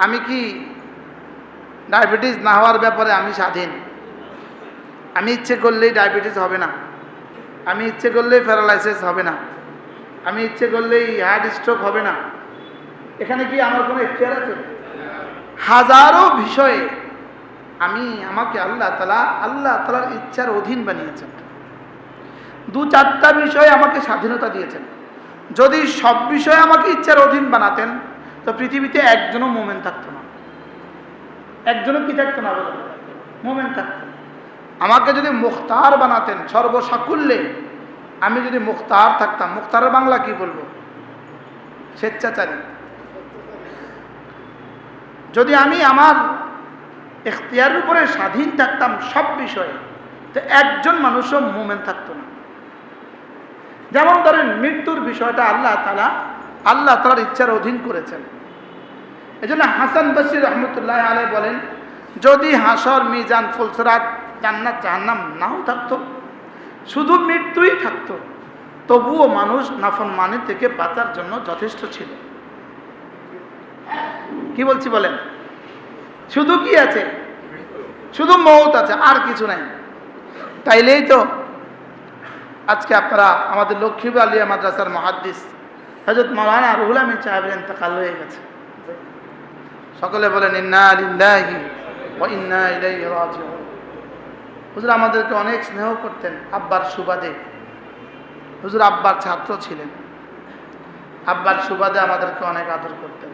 আমি কি ডায়াবেটিস না হওয়ার ব্যাপারে আমি স্বাধীন? আমি ইচ্ছে করলেই ডায়াবেটিস হবে না, আমি ইচ্ছে করলেই প্যারালাইসিস হবে না, আমি ইচ্ছে করলেই হার্ট স্ট্রোক হবে না। এখানে কি আমার কোনো এখতিয়ার আছে? হাজারো বিষয়ে আমাকে আল্লাহ তাআলার ইচ্ছার অধীন বানিয়েছেন। 2-4টা বিষয়ে আমাকে স্বাধীনতা দিয়েছেন। যদি সব বিষয়ে আমাকে ইচ্ছার অধীন বানাতেন তো পৃথিবীতে একজনও মোমেন থাকতো না। একজনও কি থাকতো না বলেন? মোমেন থাকতো। আমাকে যদি মুখতার বানাতেন সর্বসাকুল্যে, আমি যদি মুখতার থাকতাম, মুখতারের বাংলা কি বলবো? স্বেচ্ছাচারী। যদি আমি আমার এখতিয়ারের উপরে স্বাধীন থাকতাম সব বিষয়ে, তো একজন মানুষও মোমেন থাকতো না। যেমন ধরেন মৃত্যুর বিষয়টা আল্লাহ তাআলার ইচ্ছার অধীন করেছেন। এজন্য হাসান বসরি রহমতুল্লাহ আলাইহি বলেন, যদি হাসর, মিজান, ফুলসিরাত, জান্নাত জাহান্নাম নাও থাকতো, শুধু মৃত্যুই থাকতো, তবুও মানুষ নাফরমানি থেকে বাঁচার জন্য যথেষ্ট ছিল। কি বলছি বলেন? শুধু কি আছে? শুধু মওত আছে, আর কিছু নাই। তাইলেই তো আজকে আপনারা আমাদের লক্ষ্মীপুর আলিয়া মাদ্রাসার মুহাদ্দিস হযরত মাওলানা রুহুল আমিন সাহেবের ইন্তেকাল হয়ে গেছে। সকলে বলেন ইন্না লিল্লাহি ওয়া ইন্না ইলাইহি রাজিউন। হুজুর আমাদেরকে অনেক স্নেহ করতেন আব্বার সুবাদে। হুজুর আব্বার ছাত্র ছিলেন, আব্বার সুবাদে আমাদেরকে অনেক আদর করতেন।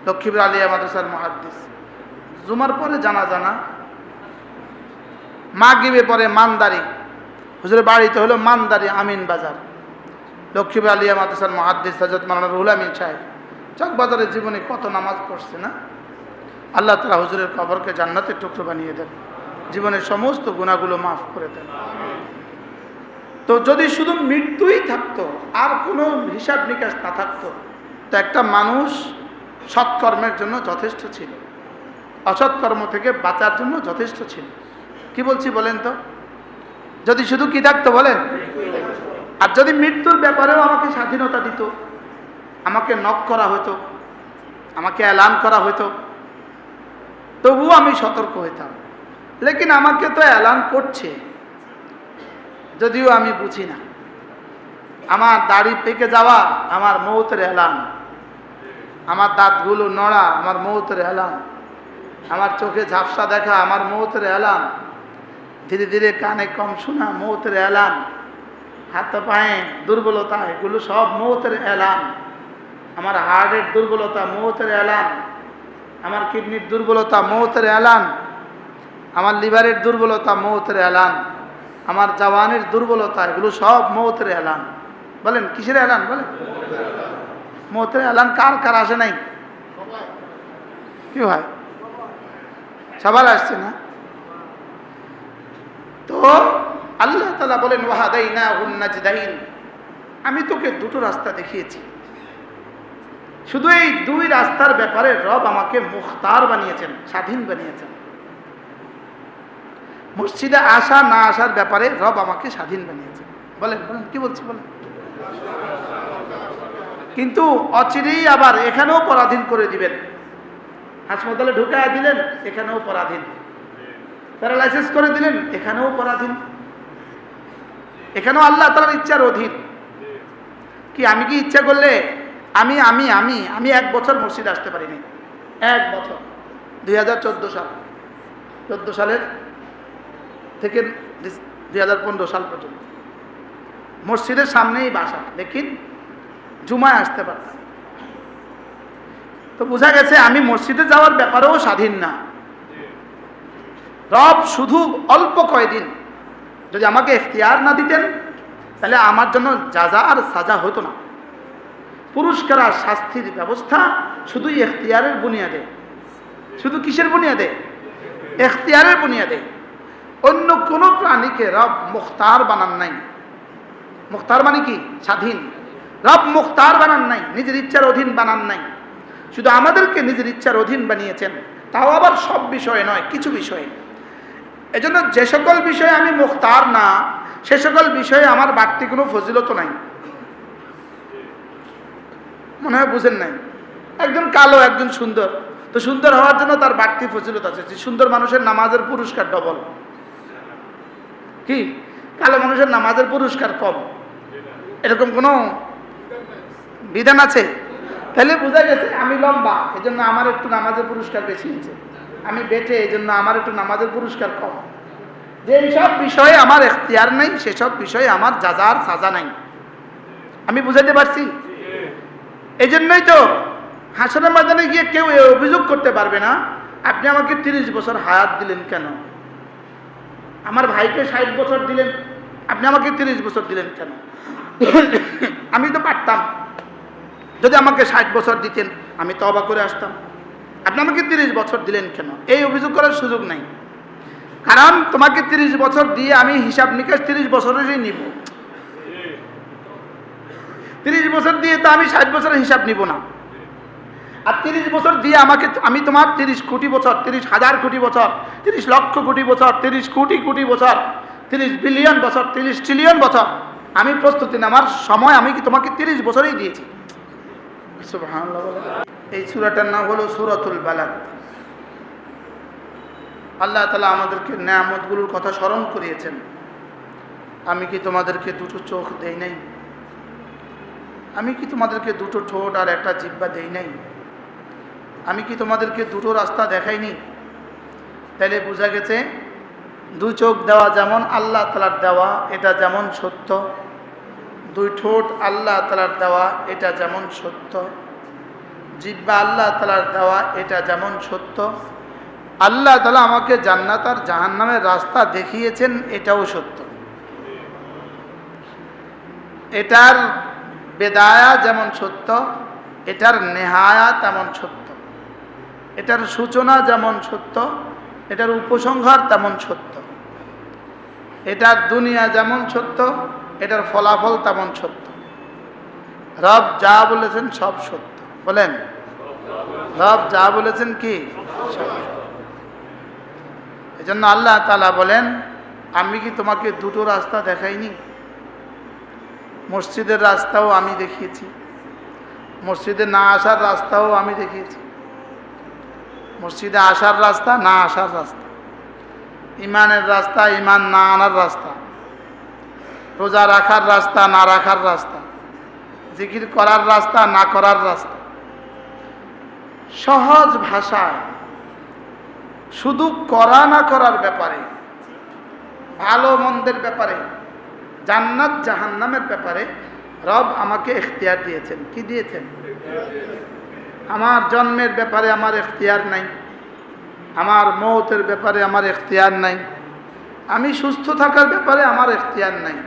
লক্ষ্মীপুর আলিয়া মাদ্রাসার মুহাদ্দিস। জুমার পরে জানাজা না, মাগরিবে পরে মানদারি। হুজুরের বাড়িতে হলো মানদারি আমিন বাজার। লক্ষ্মীপুর আলিয়া মাদ্রাসার মুহাদ্দিস হযরত মাওলানা রুহুল আমিন সাহেব চকবাজারের জীবনে কত নামাজ পড়ছে না। আল্লাহ তাআলা হুজুরের কবরকে জান্নাতের টুকরো বানিয়ে দেন, জীবনের সমস্ত গুনাহগুলো মাফ করে দেন। তো যদি শুধু মৃত্যুই থাকতো, আর কোনো হিসাব নিকাশ না থাকতো, তো একটা মানুষ সৎকর্মের জন্য যথেষ্ট ছিল, অসৎকর্ম থেকে বাঁচার জন্য যথেষ্ট ছিল। কি বলছি বলেন তো? যদি শুধু কি থাকতো বলেন? আর যদি মৃত্যুর ব্যাপারেও আমাকে স্বাধীনতা দিত, আমাকে নক করা হতো, আমাকে এলান করা হতো, তবুও আমি সতর্ক হইতাম। লেকিন আমাকে তো এলান করছে, যদিও আমি বুঝি না। আমার দাড়ি পেকে যাওয়া আমার মৌতের এলান, আমার দাঁতগুলো নড়া আমার মৌতের এলান, আমার চোখে ঝাপসা দেখা আমার মৌতের এলান, ধীরে ধীরে কানে কম শোনা মৌতের এলান, হাতে পায়ে দুর্বলতা এগুলো সব মৌতের এলান, আমার হার্টের দুর্বলতা মৌতের এলান, আমার কিডনির দুর্বলতা মৌতের এলান, আমার লিভারের দুর্বলতা মৌতের এলান, আমার জওয়ানের দুর্বলতা এগুলো সব মৌতের এলান। বলেন কিসের এলান? বলেন মৌতের এলান কার কার আসে নাই? কি ভাই সবার আসছে না? তো আল্লাহ তাআলা বলেন ওয়াহাদাইনাহুন নাজদাইন, আমি তোকে দুটো রাস্তা দেখিয়েছি। শুধু এই দুই রাস্তার ব্যাপারে রব আমাকে মুখতার বানিয়েছেন, স্বাধীন বানিয়েছেন। মসজিদে আসা না আসার ব্যাপারে রব আমাকে স্বাধীন বানিয়েছেন। বলেন বলেন কি বলছি বলেন? কিন্তু অচিরেই আবার এখানেও পরাধীন করে দিবেন। হাসপাতালে ঢুকায় দিলেন, এখানেও পরাধীন। প্যারালাইসিস করে দিলেন, এখানেও পরাধীন। এখানেও আল্লাহ তাআলার ইচ্ছার অধীন। কি আমি কি ইচ্ছা করলে আমি আমি আমি আমি 1 বছর মসজিদে আসতে পারিনি। 1 বছর 2014 সাল, 14 সালের থেকে 2015 সাল পর্যন্ত মসজিদের সামনেই বাসা, লেকিন জুমায় আসতে পারতাম। তো বোঝা গেছে আমি মসজিদে যাওয়ার ব্যাপারেও স্বাধীন না। রব শুধু অল্প কয়দিন যদি আমাকে এখতিয়ার না দিতেন, তাহলে আমার জন্য যাজা আর সাজা হতো না। পুরস্কার আর শাস্তির ব্যবস্থা শুধুই এখতিয়ারের বুনিয়াদে। শুধু কিসের বুনিয়াদে? এখতিয়ারের বুনিয়াদে। অন্য কোনো প্রাণীকে রব মুখতার বানান নাই। মুখতার মানে কি? স্বাধীন। রব মুখতার বানান নাই, নিজের ইচ্ছার অধীন বানান নাই। শুধু আমাদেরকে নিজের ইচ্ছার অধীন বানিয়েছেন, তাও আবার সব বিষয়ে নয়, কিছু বিষয়ে। এজন্য যে সকল বিষয়ে আমি মুখতার না, সে সকল বিষয়ে আমার বাড়তি কোনো ফজিলত নাই। মনে হয় বুঝেন নাই? একজন কালো একজন সুন্দর, তো সুন্দর হওয়ার জন্য তার বাড়তি ফজিলত আছে। যে সুন্দর মানুষের নামাজের পুরস্কার ডবল, কি কালো মানুষের নামাজের পুরস্কার কম, এরকম কোনো বিধান আছে? তাহলে বোঝা গেছে আমি লম্বা এই জন্য আমার একটু নামাজের পুরস্কার বেশি হয়েছে, আমি বেটে এই জন্য আমার একটু নামাজের পুরস্কার কম। যে সব বিষয়ে আমার এখতিয়ার নেই সেসব বিষয়ে আমার যাজার সাজা নাই। আমি বুঝাতে পারছি? এই জন্যই তো হাসরের ময়দানে গিয়ে কেউ অভিযোগ করতে পারবে না আপনি আমাকে 30 বছর হায়াত দিলেন কেন, আমার ভাইকে 60 বছর দিলেন, আপনি আমাকে 30 বছর দিলেন কেন? আমি তো পারতাম, যদি আমাকে 60 বছর দিতেন আমি তওবা করে আসতাম, আপনি আমাকে 30 বছর দিলেন কেন? এই অভিযোগ করার সুযোগ নাই। কারণ তোমাকে 30 বছর দিয়ে আমি হিসাব নিকাশ 30 বছরেরই নিব। 30 বছর দিয়ে তো আমি 60 বছরের হিসাব নিব না। আর 30 বছর দিয়ে আমি তোমার 30 কোটি বছর, 30,000 কোটি বছর, 30 লক্ষ কোটি বছর, 30 কোটি কোটি বছর, 30 বিলিয়ন বছর, 30 ট্রিলিয়ন বছর আমি প্রস্তুতি নেওয়ার সময় আমি কি তোমাকে 30 বছরেই দিয়েছি। সুবহানাল্লাহ। এই সূরাটার নাম হলো সূরাতুল বালাদ। আল্লাহ তাআলা আমাদেরকে নেয়ামতগুলোর কথা স্মরণ করিয়েছেন। আমি কি তোমাদেরকে দুটো চোখ দেই নাই? আমি কি তোমাদেরকে দুটো ঠোঁট আর একটা জিহ্বা দেই নাই? আমি কি তোমাদেরকে দুটো রাস্তা দেখাইনি? তাইলে বোঝা গেছে দুই চোখ দেওয়া যেমন আল্লাহ তাআলার দেওয়া এটা যেমন সত্য, দুই ঠোঁট আল্লাহ তাআলার দেওয়া এটা যেমন সত্য, জিহ্বা আল্লাহ তাআলার দেওয়া এটা যেমন সত্য, আল্লাহ তাআলা আমাকে জান্নাত আর জাহান্নামের রাস্তা দেখিয়েছেন এটাও সত্য। এটার বেদায়া যেমন সত্য, এটার নেহায়া তেমন সত্য, এটার সূচনা যেমন সত্য, এটার উপসংহার তেমন সত্য, এটার দুনিয়া যেমন সত্য, এটার ফলাফল তেমন সত্য। রব যা বলেছেন সব সত্য। বলেন রব যা বলেছেন কি সব। এই জন্য আল্লাহ তাআলা বলেন আমি কি তোমাকে দুটো রাস্তা দেখাইনি? মসজিদের রাস্তাও আমি দেখিয়েছি, মসজিদে না আসার রাস্তাও আমি দেখিয়েছি, মসজিদে আসার রাস্তা না আসার রাস্তা, ইমানের রাস্তা ইমান না আনার রাস্তা, রোজা রাখার রাস্তা না রাখার রাস্তা, জিকির করার রাস্তা না করার রাস্তা। সহজ ভাষায় শুধু করা না করার ব্যাপারে, ভালো মন্দের ব্যাপারে, জান্নাত জাহান্নামের ব্যাপারে রব আমাকে এখতিয়ার দিয়েছেন। কি দিয়েছেন? আমার জন্মের ব্যাপারে আমার এখতিয়ার নাই, আমার মওতের ব্যাপারে আমার এখতিয়ার নাই, আমি সুস্থ থাকার ব্যাপারে আমার এখতিয়ার নাই।